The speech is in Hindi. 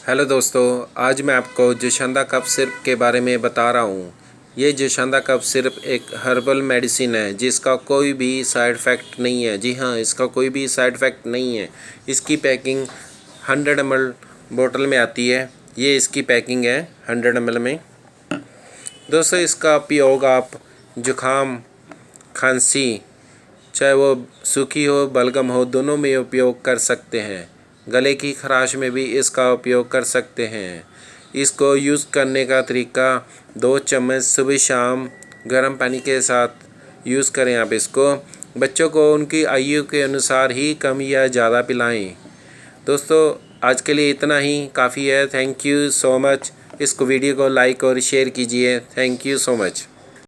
हेलो दोस्तों, आज मैं आपको जोशिंदा कफ सिरप के बारे में बता रहा हूँ। ये जोशिंदा कफ सिरप एक हर्बल मेडिसिन है जिसका कोई भी साइड इफ़ेक्ट नहीं है। जी हाँ, इसका कोई भी साइड इफ़ेक्ट नहीं है। इसकी पैकिंग 100 ml बोतल में आती है। ये इसकी पैकिंग है 100 ml में। दोस्तों, इसका उपयोग आप जुखाम, खांसी, चाहे वो सूखी हो बलगम हो, दोनों में उपयोग कर सकते हैं। गले की खराश में भी इसका उपयोग कर सकते हैं। इसको यूज़ करने का तरीका 2 चम्मच सुबह शाम गर्म पानी के साथ यूज़ करें। आप इसको बच्चों को उनकी आयु के अनुसार ही कम या ज़्यादा पिलाएं। दोस्तों, आज के लिए इतना ही काफ़ी है। Thank you so much. इसको वीडियो को लाइक और शेयर कीजिए। Thank you so much.